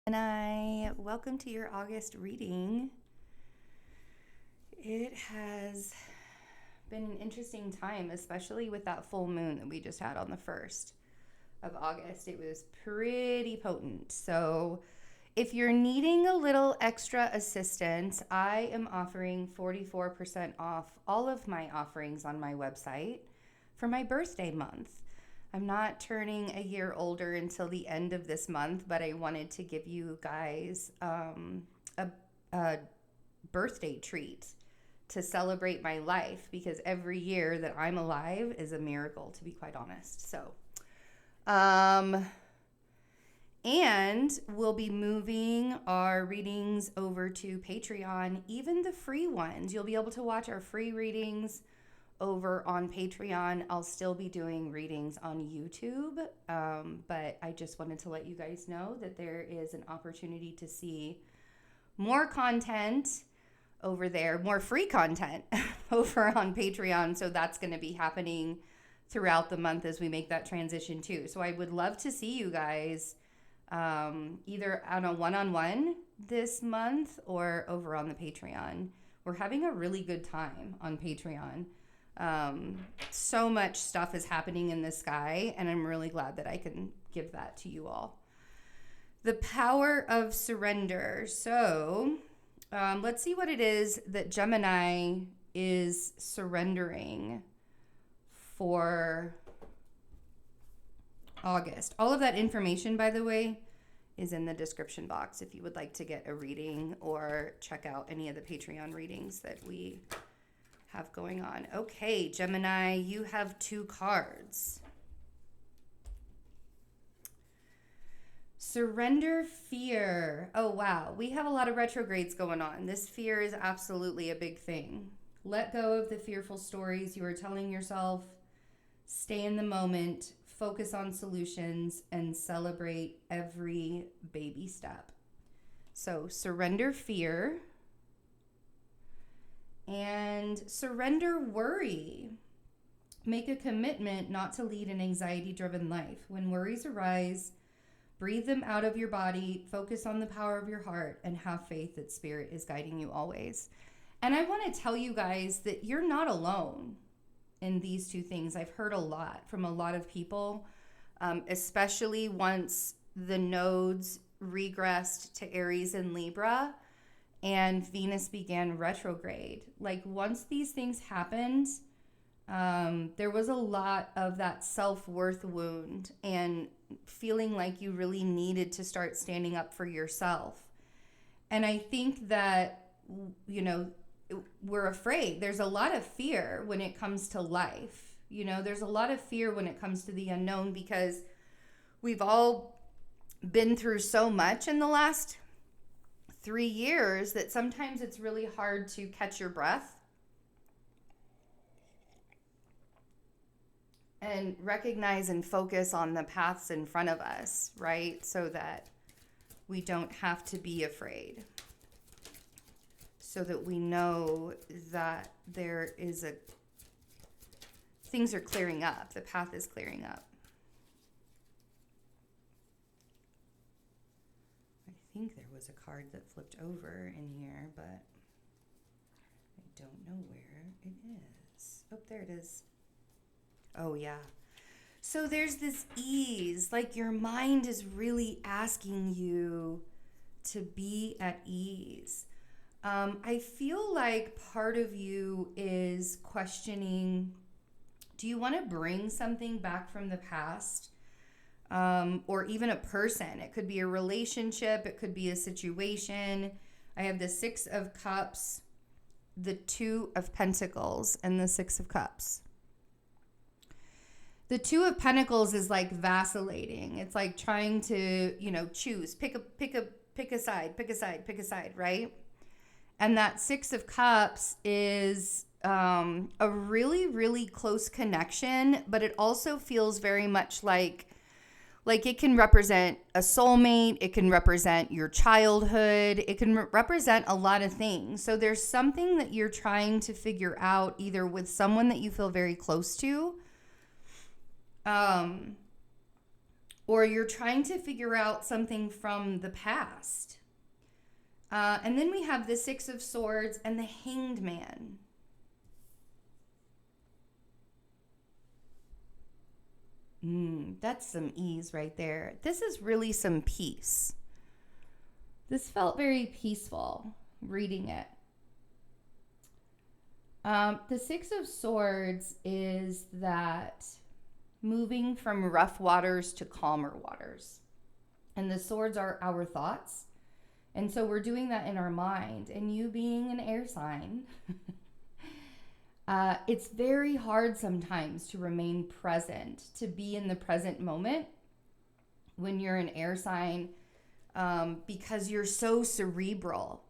Welcome to your August reading. It has been an interesting time, especially with that full moon that we just had on the 1st of August. It was pretty potent. So, if you're needing a little extra assistance, I am offering 44% off all of my offerings on my website for my birthday month. I'm not turning a year older until the end of this month, but I wanted to give you guys a birthday treat to celebrate my life because every year that I'm alive is a miracle, to be quite honest. And we'll be moving our readings over to Patreon, even the free ones. You'll be able to watch our free readings over on Patreon. I'll still be doing readings on YouTube, but I just wanted to let you guys know that there is an opportunity to see more content over there, more free content over on Patreon. So that's going to be happening throughout the month as we make that transition too. So I would love to see you guys either on a one-on-one this month or over on the Patreon. We're having a really good time on Patreon. So much stuff is happening in the sky, and I'm really glad that I can give that to you all. The power of surrender. So let's see what it is that Gemini is surrendering for August. All of that information, by the way, is in the description box if you would like to get a reading or check out any of the Patreon readings that we have going on. Okay, Gemini, you have 2 cards. Surrender fear. Oh, wow. We have a lot of retrogrades going on. This fear is absolutely a big thing. Let go of the fearful stories you are telling yourself. Stay in the moment. Focus on solutions and celebrate every baby step. So, surrender fear. And surrender worry. Make a commitment not to lead an anxiety-driven life. When worries arise, breathe them out of your body, focus on the power of your heart, and have faith that Spirit is guiding you always. And I want to tell you guys that you're not alone in these 2 things. I've heard a lot from a lot of people, especially once the nodes regressed to Aries and Libra and Venus began retrograde. Like once these things happened, there was a lot of that self-worth wound and feeling like you really needed to start standing up for yourself. And I think that, we're afraid. There's a lot of fear when it comes to life. There's a lot of fear when it comes to the unknown because we've all been through so much in the last 3 years that sometimes it's really hard to catch your breath and recognize and focus on the paths in front of us, right? So that we don't have to be afraid. So that we know that things are clearing up. The path is clearing up. I think there was a card that flipped over in here, but I don't know where it is. Oh, there it is. Oh, yeah. So there's this ease, like your mind is really asking you to be at ease. I feel like part of you is questioning, do you want to bring something back from the past? Or even a person. It could be a relationship. It could be a situation. I have the 6 of Cups, the 2 of Pentacles, and the 6 of Cups. The 2 of Pentacles is like vacillating. It's like trying to, choose, pick a side, right? And that 6 of Cups is a really, really close connection, but it also feels very much like it can represent a soulmate, it can represent your childhood, it can represent a lot of things. So there's something that you're trying to figure out either with someone that you feel very close to, or you're trying to figure out something from the past. And then we have the Six of Swords and the Hanged Man. That's some ease right there. This is really some peace. This felt very peaceful reading it. The Six of Swords is that moving from rough waters to calmer waters. And the swords are our thoughts. And so we're doing that in our mind. And you being an air sign, it's very hard sometimes to remain present, to be in the present moment when you're an air sign, because you're so cerebral.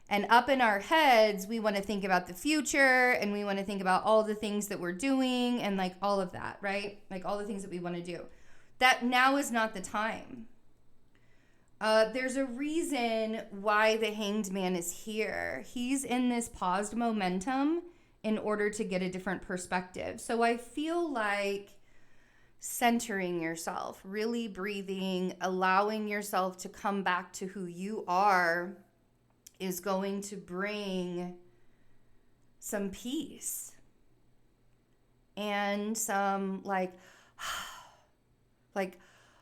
And up in our heads, we want to think about the future, and we want to think about all the things that we're doing and like all of that, right? Like all the things that we want to do. That now is not the time. There's a reason why the Hanged Man is here. He's in this paused momentum in order to get a different perspective. So I feel like centering yourself, really breathing, allowing yourself to come back to who you are is going to bring some peace and some like,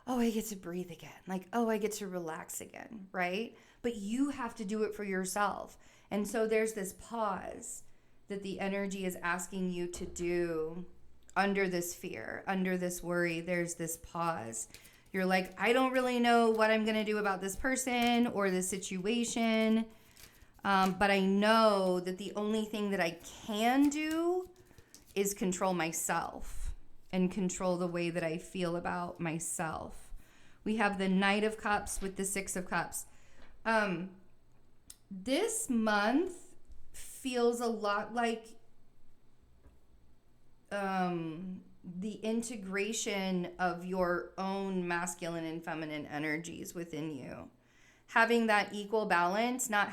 oh, I get to breathe again. Like, oh, I get to relax again, right? But you have to do it for yourself. And so there's this pause that the energy is asking you to do under this fear, under this worry. There's this pause. You're like, I don't really know what I'm going to do about this person or this situation. But I know that the only thing that I can do is control myself and control the way that I feel about myself. We have the Knight of Cups with the Six of Cups. This month feels a lot like the integration of your own masculine and feminine energies within you. Having that equal balance, not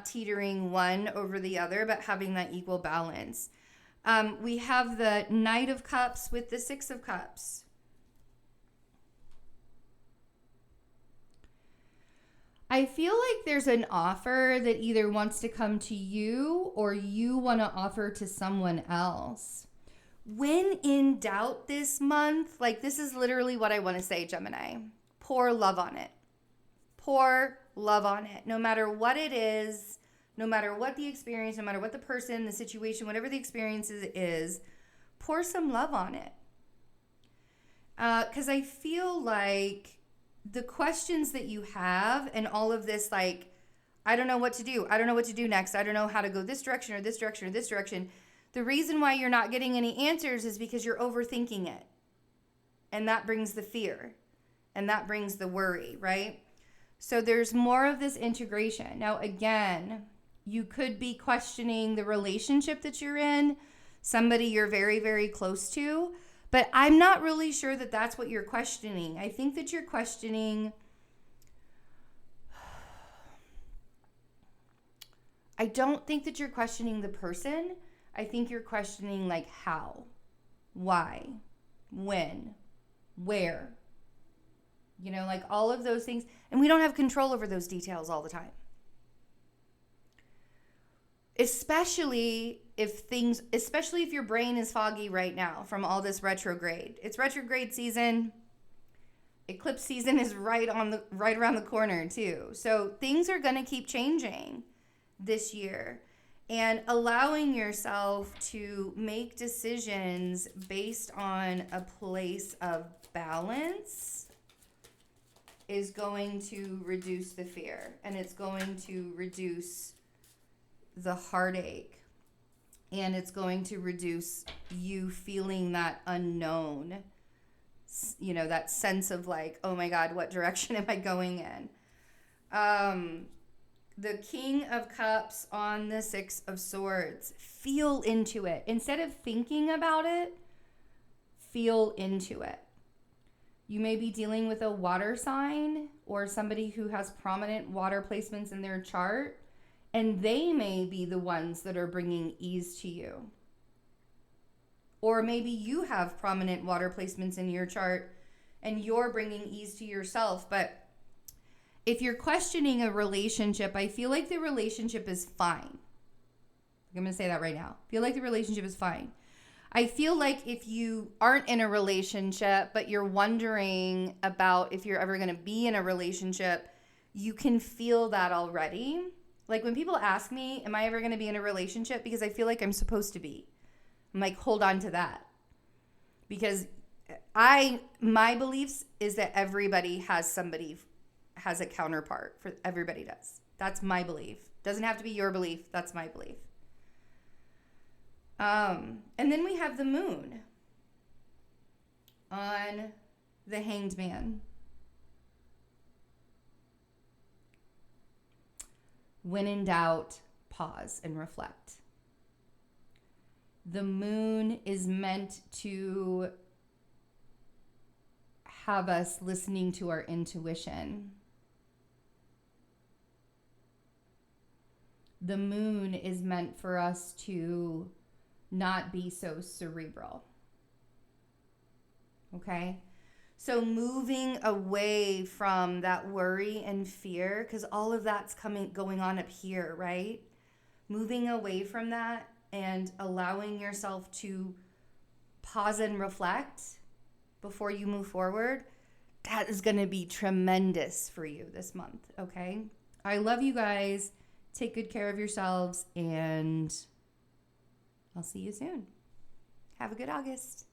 teetering one over the other, but having that equal balance. We have the Knight of Cups with the Six of Cups. I feel like there's an offer that either wants to come to you or you want to offer to someone else. When in doubt this month, like this is literally what I want to say, Gemini, pour love on it. Pour love on it. No matter what it is, no matter what the experience, no matter what the person, the situation, whatever the experience is, pour some love on it. Because I feel like the questions that you have and all of this, like, I don't know what to do. I don't know what to do next. I don't know how to go this direction or this direction or this direction. The reason why you're not getting any answers is because you're overthinking it. And that brings the fear. And that brings the worry, right? So there's more of this integration. Now, again, you could be questioning the relationship that you're in, somebody you're very, very close to. But I'm not really sure that that's what you're questioning. I think that you're questioning, I don't think that you're questioning the person. I think you're questioning like how, why, when, where, you know, like all of those things. And we don't have control over those details all the time. Especially if your brain is foggy right now from all this retrograde. It's retrograde season. Eclipse season is right around the corner too. So things are going to keep changing this year, and allowing yourself to make decisions based on a place of balance is going to reduce the fear, and it's going to reduce the heartache, and it's going to reduce you feeling that unknown, you know, that sense of like, oh my God, what direction am I going in? The King of Cups on the Six of Swords. Feel into it. Instead of thinking about it, feel into it. You may be dealing with a water sign or somebody who has prominent water placements in their chart, and they may be the ones that are bringing ease to you. Or maybe you have prominent water placements in your chart and you're bringing ease to yourself. But if you're questioning a relationship, I feel like the relationship is fine. I'm going to say that right now. I feel like the relationship is fine. I feel like if you aren't in a relationship, but you're wondering about if you're ever going to be in a relationship, you can feel that already. Like when people ask me, am I ever going to be in a relationship? Because I feel like I'm supposed to be. I'm like, hold on to that. Because my beliefs is that everybody has a counterpart. For everybody does. That's my belief. Doesn't have to be your belief. That's my belief. And then we have the moon on the Hanged Man. When in doubt, pause and reflect. The moon is meant to have us listening to our intuition. The moon is meant for us to not be so cerebral. Okay? So moving away from that worry and fear, because all of that's going on up here, right? Moving away from that and allowing yourself to pause and reflect before you move forward, that is going to be tremendous for you this month, okay? I love you guys. Take good care of yourselves, and I'll see you soon. Have a good August.